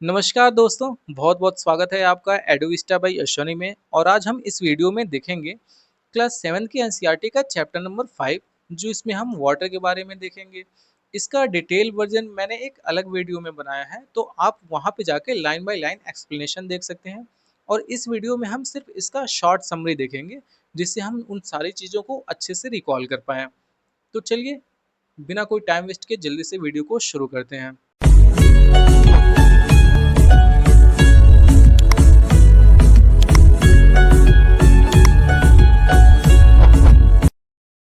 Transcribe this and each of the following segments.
नमस्कार दोस्तों, बहुत-बहुत स्वागत है आपका एडुविस्टा बाय अश्वनी में। और आज हम इस वीडियो में देखेंगे क्लास 7 की एनसीईआरटी का चैप्टर नंबर 5, जो इसमें हम वाटर के बारे में देखेंगे। इसका डिटेल वर्जन मैंने एक अलग वीडियो में बनाया है, तो आप वहाँ पे जाके लाइन बाय लाइन एक्सप्लेनेशन देख सकते हैं। और इस वीडियो में हम सिर्फ इसका शॉर्ट समरी देखेंगे, जिससे हम उन सारी चीज़ों को अच्छे से रिकॉल कर पाएँ। तो चलिए, बिना कोई टाइम वेस्ट किए जल्दी से वीडियो को शुरू करते हैं।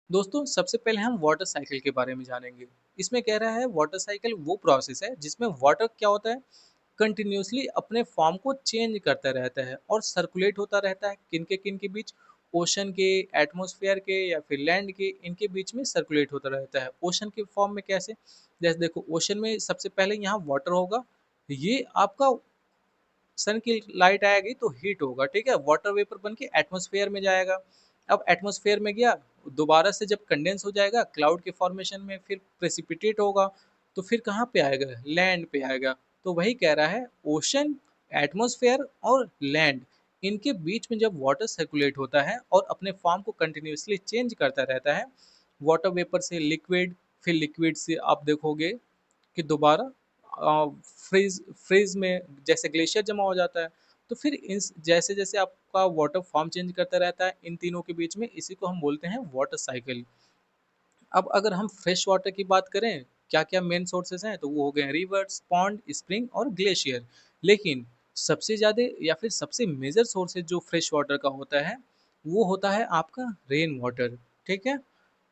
दोस्तों, सबसे पहले हम वाटर साइकिल के बारे में जानेंगे। इसमें कह रहा है वाटर साइकिल वो प्रोसेस है जिसमें वाटर क्या होता है, कंटिन्यूअसली अपने फॉर्म को चेंज करता रहता है और सर्कुलेट होता रहता है। किन के बीच? ओशन के, एटमॉस्फेयर के या फिर लैंड के, इनके बीच में सर्कुलेट होता रहता है। ओशन के फॉर्म में कैसे? जैसे देखो, ओशन में सबसे पहले यहाँ वाटर होगा। ये आपका सन की लाइट आएगी तो हीट होगा, ठीक है, वाटर वेपर बन के एटमॉस्फेयर में जाएगा। अब एटमॉस्फेयर में गया, दोबारा से जब कंडेंस हो जाएगा क्लाउड के फॉर्मेशन में, फिर प्रेसिपिटेट होगा, तो फिर कहाँ पे आएगा? लैंड पे आएगा। तो वही कह रहा है, ओशन, एटमॉस्फेयर और लैंड, इनके बीच में जब वाटर सर्कुलेट होता है और अपने फॉर्म को कंटिन्यूसली चेंज करता रहता है, वाटर वेपर से लिक्विड, फिर लिक्विड से आप देखोगे कि दोबारा फ्रीज फ्रीज में जैसे ग्लेशियर जमा हो जाता है। तो फिर इस जैसे जैसे आपका वाटर फॉर्म चेंज करता रहता है इन तीनों के बीच में, इसी को हम बोलते हैं वाटर साइकिल। अब अगर हम फ्रेश वाटर की बात करें, क्या क्या मेन सोर्सेज हैं, तो वो हो गए रिवर्स, पॉन्ड, स्प्रिंग और ग्लेशियर। लेकिन सबसे ज़्यादा या फिर सबसे मेजर सोर्सेज जो फ्रेश वाटर का होता है, वो होता है आपका रेन वाटर। ठीक है।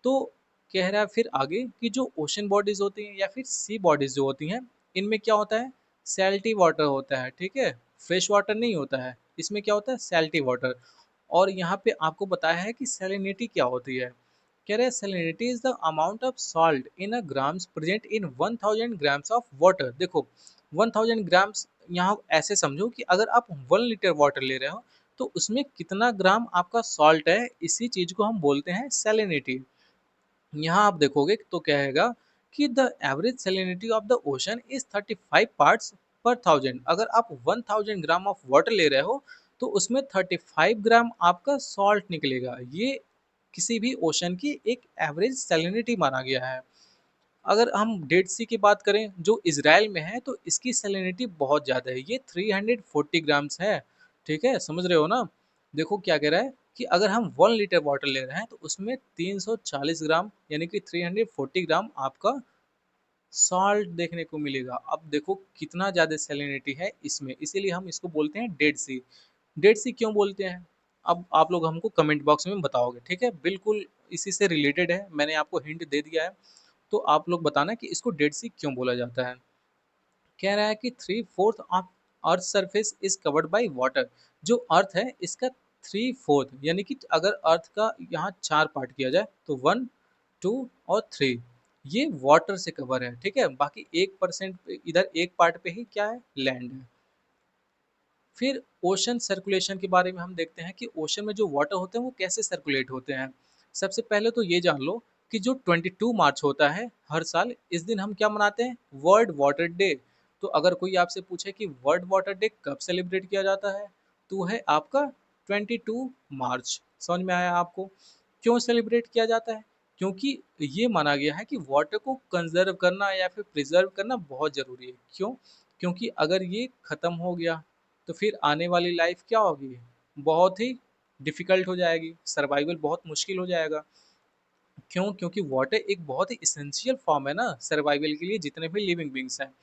तो कह रहा है फिर आगे कि जो ओशन बॉडीज होती हैं या फिर सी बॉडीज जो होती हैं, इनमें क्या होता है? सैल्टी वाटर होता है, ठीक है, फ्रेश वाटर नहीं होता है। इसमें क्या होता है? सैल्टी वाटर। और यहाँ पे आपको बताया है कि सैलिनिटी क्या होती है। कह रहे हैं salinity is the amount of salt in a grams present in 1000 grams of water. देखो, 1000 ग्राम्स, यहाँ ऐसे समझो कि अगर आप 1 लीटर वाटर ले रहे हो, तो उसमें कितना ग्राम आपका सॉल्ट है, इसी चीज को हम बोलते हैं सैलिनिटी। यहाँ आप देखोगे तो कहेगा कि the average salinity of the ocean is 35 parts पर थाउजेंड। अगर आप 1000 ग्राम ऑफ वाटर ले रहे हो, तो उसमें 35 ग्राम आपका सॉल्ट निकलेगा। ये किसी भी ओशन की एक एवरेज सैलिनिटी माना गया है। अगर हम डेड सी की बात करें जो इसराइल में है, तो इसकी सैलिनिटी बहुत ज़्यादा है, ये 340 ग्राम्स है। ठीक है, समझ रहे हो ना? देखो क्या कह रहा है कि अगर हम 1 लीटर वाटर ले रहे हैं, तो उसमें 340 ग्राम यानी कि 340 ग्राम आपका सॉल्ट देखने को मिलेगा। अब देखो कितना ज़्यादा सैलिनिटी है इसमें, इसीलिए हम इसको बोलते हैं डेड सी। डेड सी क्यों बोलते हैं? अब आप लोग हमको कमेंट बॉक्स में बताओगे, ठीक है, बिल्कुल इसी से रिलेटेड है, मैंने आपको हिंट दे दिया है। तो आप लोग बताना कि इसको डेड सी क्यों बोला जाता है। कह रहा है कि 3/4 of earth surface is covered by water. जो अर्थ है इसका 3/4 यानी कि अगर अर्थ का यहाँ 4 पार्ट किया जाए, तो 1, 2 और 3, ये वाटर से कवर है, ठीक है। बाकी 1% इधर एक पार्ट पे ही क्या है? लैंड है। फिर ओशन सर्कुलेशन के बारे में हम देखते हैं कि ओशन में जो वाटर होते हैं वो कैसे सर्कुलेट होते हैं। सबसे पहले तो ये जान लो कि जो 22 मार्च होता है हर साल, इस दिन हम क्या मनाते हैं? World water day. तो अगर कोई आपसे पूछे कि वर्ल्ड वाटर डे कब सेलिब्रेट किया जाता है, तो वो है आपका 22 मार्च। समझ में आया आपको? क्यों सेलिब्रेट किया जाता है? क्योंकि ये माना गया है कि वाटर को कंजर्व करना या फिर प्रिजर्व करना बहुत ज़रूरी है। क्यों? क्योंकि अगर ये ख़त्म हो गया, तो फिर आने वाली लाइफ क्या होगी? बहुत ही डिफ़िकल्ट हो जाएगी, सर्वाइवल बहुत मुश्किल हो जाएगा। क्यों? क्योंकि वाटर एक बहुत ही एसेंशियल फॉर्म है ना सर्वाइवल के लिए, जितने भी लिविंग बींग्स हैं।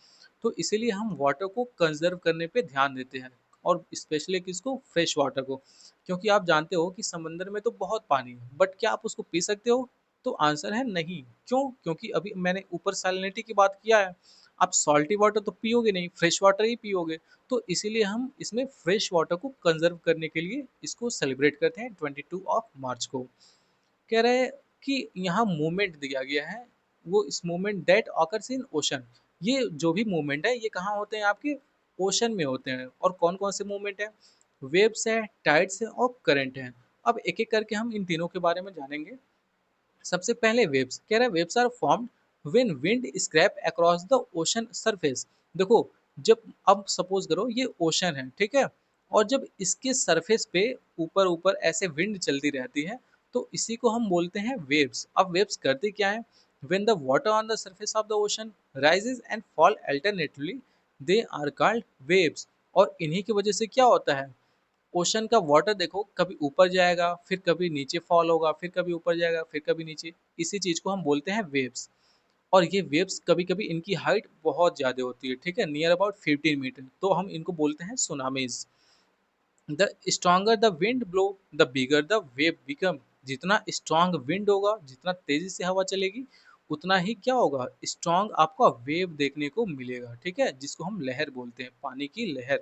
तो इसीलिए हम वाटर को कंजर्व करने पे ध्यान देते हैं, और स्पेशली किसको? फ्रेश वाटर को। क्योंकि आप जानते हो कि समंदर में तो बहुत पानी है, बट क्या आप उसको पी सकते हो? तो आंसर है नहीं। क्यों? क्योंकि अभी मैंने ऊपर सैलिनिटी की बात किया है। आप सॉल्टी वाटर तो पियोगे नहीं, फ्रेश वाटर ही पियोगे। तो इसीलिए हम इसमें फ्रेश वाटर को कंजर्व करने के लिए इसको सेलिब्रेट करते हैं 22 मार्च को। कह रहे हैं कि यहाँ मूवमेंट दिया गया है, वो इस movement that occurs in ocean. ये जो भी मूवमेंट है ये कहाँ होते हैं? आपके ओशन में होते हैं। और कौन कौन से मूवमेंट है? वेव्स है, टाइड्स है और करंट है। अब एक एक करके हम इन तीनों के बारे में जानेंगे। सबसे पहले वेव्स। कह रहा है waves are formed when wind scrape across the ocean surface. देखो, जब अब सपोज करो ये ओशन है, ठीक है, और जब इसके सरफेस पे ऊपर ऊपर ऐसे विंड चलती रहती है, तो इसी को हम बोलते हैं वेव्स। अब वेव्स करती क्या है? When the water on the surface of the ocean rises and fall alternately, they are called waves. और इन्हीं की वजह से क्या होता है, ओशन का वाटर देखो कभी ऊपर जाएगा, फिर कभी नीचे फॉल होगा, फिर कभी ऊपर जाएगा, फिर कभी नीचे। इसी चीज को हम बोलते हैं वेव्स। और ये वेव्स कभी कभी इनकी हाइट बहुत ज़्यादा होती है, ठीक है, नियर अबाउट 15 मीटर, तो हम इनको बोलते हैं tsunamis. The stronger the wind blow, the bigger the wave become. जितना स्ट्रांग विंड होगा, जितना तेजी से हवा चलेगी, उतना ही क्या होगा, स्ट्रांग आपका वेव देखने को मिलेगा, ठीक है, जिसको हम लहर बोलते हैं, पानी की लहर।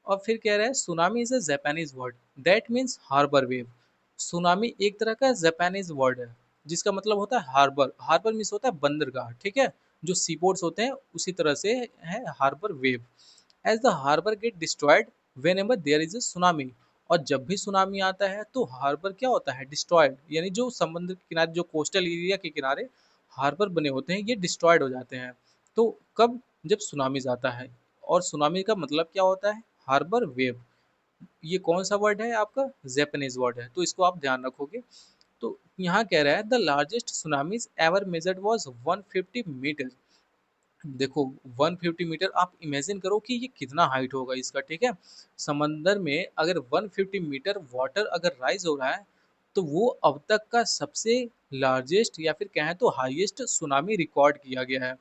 और फिर कह रहा है tsunami is a Japanese word that means harbour wave. Tsunami एक तरह का जापानीज वर्ड है जिसका मतलब होता है हार्बर। हार्बर मीन्स होता है बंदरगाह, ठीक है, जो सीपोर्ट्स होते हैं उसी तरह से है harbour wave. As the harbour get destroyed whenever there is a tsunami. और जब भी सुनामी आता है तो हार्बर क्या होता है, डिस्ट्रॉयड, यानी जो समुद्र के किनारे, जो कोस्टल एरिया के किनारे हार्बर बने होते हैं, ये डिस्ट्रॉयड हो जाते हैं। तो कब? जब सुनामीज आता है। और सुनामी का मतलब क्या होता है, हार्बर वेव। ये कौन सा वर्ड है आपका, जैपनीज वर्ड है, तो इसको आप ध्यान रखोगे। तो यहाँ कह रहा है the largest tsunamis ever measured was 150 metre. देखो 150 मीटर, आप इमेजिन करो कि ये कितना हाइट होगा इसका, ठीक है। समंदर में अगर 150 मीटर वाटर अगर राइज हो रहा है, तो वो अब तक का सबसे लार्जेस्ट या फिर कहें तो हाईएस्ट सुनामी रिकॉर्ड किया गया है,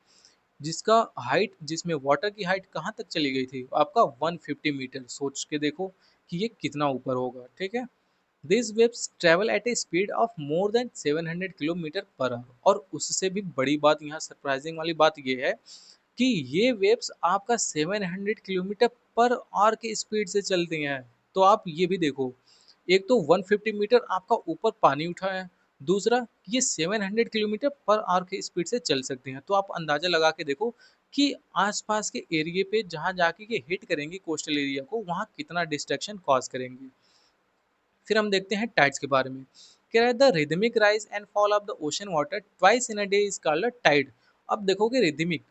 जिसका हाइट, जिसमें वाटर की हाइट कहाँ तक चली गई थी आपका, 150 मीटर। सोच के देखो कि ये कितना ऊपर होगा, ठीक है। This waves travel eight A speed of more than 700 kilometre per hour. और उससे भी बड़ी बात, यहाँ सरप्राइजिंग वाली बात ये है कि ये वेव्स आपका 700 किलोमीटर पर आवर की स्पीड से चलती हैं। तो आप ये भी देखो, एक तो 150 मीटर आपका ऊपर पानी उठा है, दूसरा ये 700 किलोमीटर पर आवर की स्पीड से चल सकती हैं। तो आप अंदाजा लगा के देखो कि आसपास के एरिया पे जहाँ जाके ये हिट करेंगी कोस्टल एरिया को, वहाँ कितना डिस्ट्रक्शन कॉज करेंगी। फिर हम देखते हैं टाइड्स के बारे में। कह रहा है the rhythmic rise and fall of the ocean water twice in a day is called a tide. अब देखोगे रिदमिक,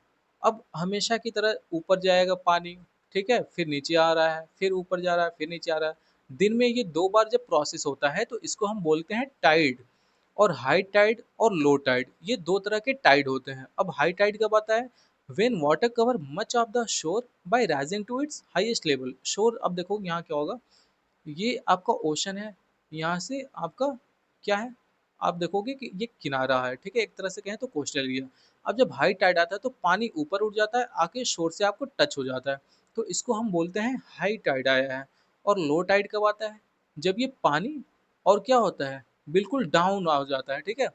अब हमेशा की तरह ऊपर जाएगा पानी, ठीक है, फिर नीचे आ रहा है, फिर ऊपर जा रहा है, फिर नीचे आ रहा है। दिन में ये दो बार जब प्रोसेस होता है तो इसको हम बोलते हैं टाइड। और हाई टाइड और लो टाइड, ये दो तरह के टाइड होते हैं। अब हाई टाइड कब आता है? When water cover much of the shore by rising to its highest level. Shore, अब देखो यहाँ क्या होगा, ये आपका ओशन है, यहाँ से आपका क्या है, आप देखोगे कि ये किनारा है, ठीक है, एक तरह से कहें तो कोस्टल एरिया। अब जब हाई टाइड आता है तो पानी ऊपर उठ जाता है, आके शोर से आपको टच हो जाता है, तो इसको हम बोलते हैं हाई टाइड आया है। और लो टाइड कब आता है? जब ये पानी और क्या होता है, बिल्कुल डाउन आ जाता है, ठीक है,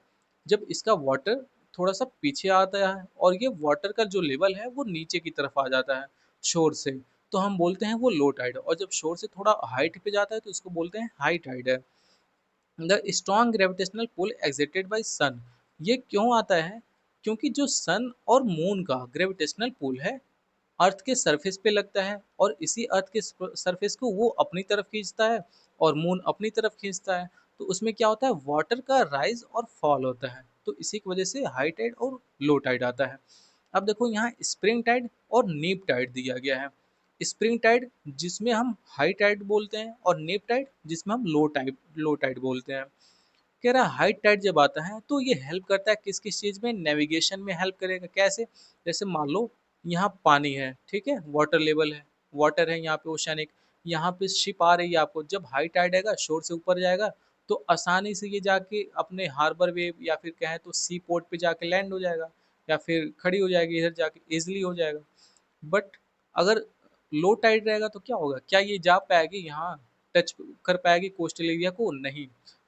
जब इसका वाटर थोड़ा सा पीछे आता है और ये वाटर का जो लेवल है वो नीचे की तरफ आ जाता है शोर से, तो हम बोलते हैं वो लो टाइड है। और जब शोर से थोड़ा हाइट पे जाता है तो इसको बोलते हैं हाई टाइड है। The strong gravitational pull exerted by sun. ये क्यों आता है? क्योंकि जो सन और मून का ग्रेविटेशनल पुल है, अर्थ के सरफेस पे लगता है, और इसी अर्थ के सरफेस को वो अपनी तरफ खींचता है और मून अपनी तरफ खींचता है। तो उसमें क्या होता है, वाटर का राइज और फॉल होता है, तो इसी की वजह से हाई टाइड और लो टाइड आता है। अब देखो यहाँ स्प्रिंग टाइड और नीप टाइड दिया गया है। स्प्रिंग टाइड जिसमें हम हाई टाइड बोलते हैं, और नीप टाइड जिसमें हम लो टाइड बोलते हैं। कह रहा है हाई टाइड जब आता है तो ये हेल्प करता है किस किस चीज़ में, नेविगेशन में हेल्प करेगा। कैसे? जैसे मान लो यहाँ पानी है, ठीक है, वाटर लेवल है, वाटर है यहाँ पे ओशनिक, यहाँ पे शिप आ रही है, आपको जब हाई टाइड आएगा शोर से ऊपर जाएगा, तो आसानी से ये जाके अपने हार्बर वे या फिर कहें तो सी पोर्ट पे जाके लैंड हो जाएगा, या फिर खड़ी हो जाएगी इधर जाके, इजिली हो जाएगा। बट अगर लो टाइड रहेगा तो क्या होगा, क्या ये जा पाएगी यहाँ, टच कर पाएगी कोस्टल एरिया को? नहीं।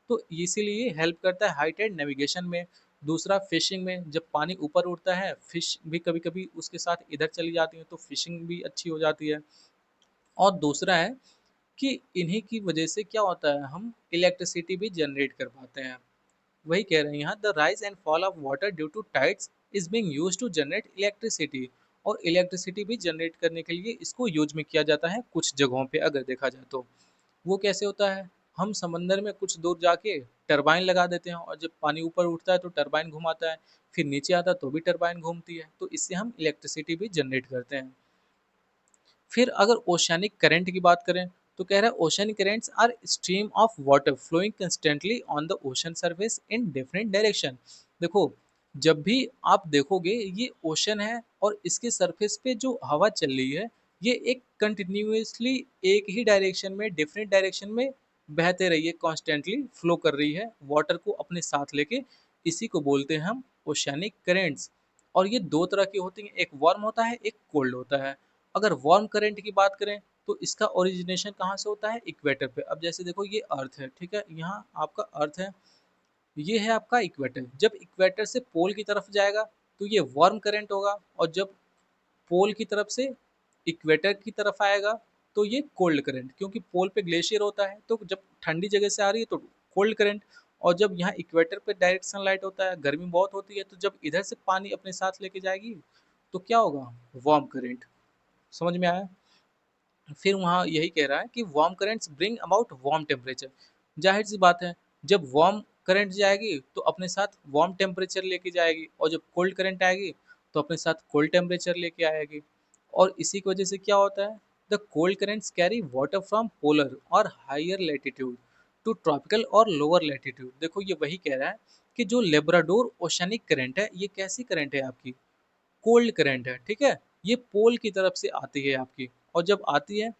तो इसीलिए हेल्प करता है हाई टाइड नेविगेशन में। दूसरा फिशिंग में, जब पानी ऊपर उठता है फिश भी कभी कभी उसके साथ इधर चली जाती है, तो फिशिंग भी अच्छी हो जाती है। और दूसरा है कि इन्हीं की वजह से क्या होता है, हम इलेक्ट्रिसिटी भी जनरेट कर पाते हैं। वही कह रहे हैं यहाँ, the rise and fall of water due to tides is being used to generate electricity. और इलेक्ट्रिसिटी भी जनरेट करने के लिए इसको यूज में किया जाता है कुछ जगहों पे, अगर देखा जाए तो। वो कैसे होता है? हम समंदर में कुछ दूर जाके टरबाइन लगा देते हैं और जब पानी ऊपर उठता है तो टरबाइन घुमाता है, फिर नीचे आता है तो भी टरबाइन घूमती है, तो इससे हम इलेक्ट्रिसिटी भी जनरेट करते हैं। फिर अगर ओशियनिक करंट की बात करें तो कह रहा है ocean currents are stream of water flowing constantly on the ocean surface in different direction. देखो, जब भी आप देखोगे ये ओशन है और इसके सरफेस पे जो हवा चल रही है ये एक कंटिन्यूसली एक ही डायरेक्शन में डिफरेंट डायरेक्शन में बहते रही है, कॉन्स्टेंटली फ्लो कर रही है वाटर को अपने साथ लेके। इसी को बोलते हैं हम ओशियनिक करेंट्स। और ये दो तरह की होती हैं, एक वार्म होता है एक कोल्ड होता है। अगर वार्म करंट की बात करें तो इसका ओरिजिनेशन कहाँ से होता है, इक्वेटर पे। अब जैसे देखो ये अर्थ है, ठीक है, यहाँ आपका अर्थ है, ये है आपका इक्वेटर। जब इक्वेटर से पोल की तरफ जाएगा तो ये वार्म करंट होगा, और जब पोल की तरफ से इक्वेटर की तरफ आएगा तो ये कोल्ड करंट, क्योंकि पोल पे ग्लेशियर होता है तो जब ठंडी जगह से आ रही है तो कोल्ड करंट। और जब यहाँ इक्वेटर पे डायरेक्ट सनलाइट होता है, गर्मी बहुत होती है, तो जब इधर से पानी अपने साथ लेके जाएगी तो क्या होगा, वार्म करंट। समझ में आया। फिर वहाँ यही कह रहा है कि warm currents bring about warm temperature. जाहिर सी बात है, जब वार्म करंट जाएगी तो अपने साथ वार्म टेम्परेचर लेके जाएगी, और जब कोल्ड करंट आएगी तो अपने साथ कोल्ड टेम्परेचर लेके आएगी। और इसी की वजह से क्या होता है, the cold currents carry water from polar और हायर लेटीट्यूड टू ट्रॉपिकल और लोअर लेटीट्यूड। देखो ये वही कह रहा है कि जो लेब्राडोर ओशनिक करंट है ये कैसी करंट है आपकी, कोल्ड करंट है, ठीक है। ये पोल की तरफ से आती है आपकी, और जब आती है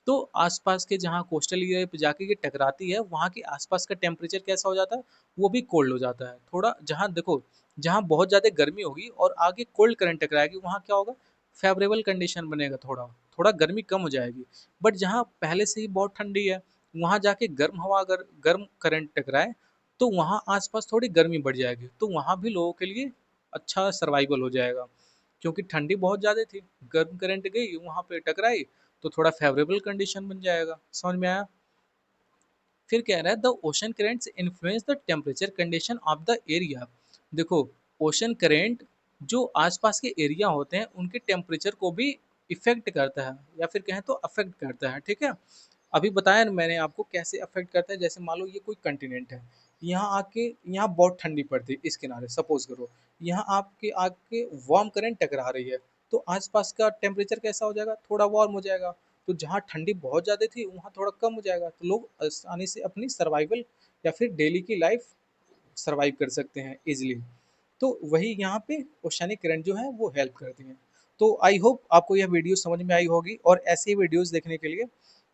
तो आसपास के जहाँ कोस्टल एरिया पे जाके ये टकराती है, वहाँ के आसपास का टेम्परेचर कैसा हो जाता है, वो भी कोल्ड हो जाता है थोड़ा। जहाँ देखो, जहाँ बहुत ज़्यादा गर्मी होगी और आगे कोल्ड करंट टकराएगी, वहाँ क्या होगा, फेवरेबल कंडीशन बनेगा, थोड़ा थोड़ा गर्मी कम हो जाएगी। बट जहाँ पहले से ही बहुत ठंडी है, वहाँ जाके गर्म हवा अगर गर्म करंट टकराए तो वहाँ आसपास थोड़ी गर्मी बढ़ जाएगी, तो वहाँ भी लोगों के लिए अच्छा सर्वाइवल हो जाएगा। क्योंकि ठंडी बहुत ज़्यादा थी, गर्म करंट गई वहाँ पे टकराई तो थोड़ा फेवरेबल कंडीशन बन जाएगा। समझ में आया। फिर कह रहा है the ocean currents influence the temperature condition of the area. देखो, ओशन करेंट जो आसपास के एरिया होते हैं उनके टेम्परेचर को भी इफेक्ट करता है, या फिर कहें तो अफेक्ट करता है, ठीक है। अभी बताया ना मैंने आपको कैसे अफेक्ट करता है। जैसे मान लो ये कोई कंटिनेंट है, यहाँ आके यहाँ बहुत ठंडी पड़ती है इस किनारे, सपोज करो यहाँ आपके आके वार्म करंट टकरा रही है, तो आसपास का टेम्परेचर कैसा हो जाएगा, थोड़ा वार्म हो जाएगा। तो जहाँ ठंडी बहुत ज़्यादा थी वहाँ थोड़ा कम हो जाएगा, तो लोग आसानी से अपनी सर्वाइवल या फिर डेली की लाइफ सर्वाइव कर सकते हैं इजिली। तो वही यहाँ पे ओशनिक करंट जो है वो हेल्प करती हैं। तो आई होप आपको यह वीडियो समझ में आई होगी, और ऐसे ही वीडियोस देखने के लिए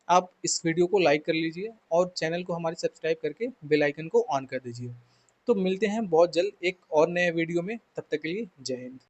आप इस वीडियो को लाइक कर लीजिए और चैनल को हमारे सब्सक्राइब करके बेल आइकन को ऑन कर दीजिए। तो मिलते हैं बहुत जल्द एक और नए वीडियो में, तब तक के लिए जय हिंद।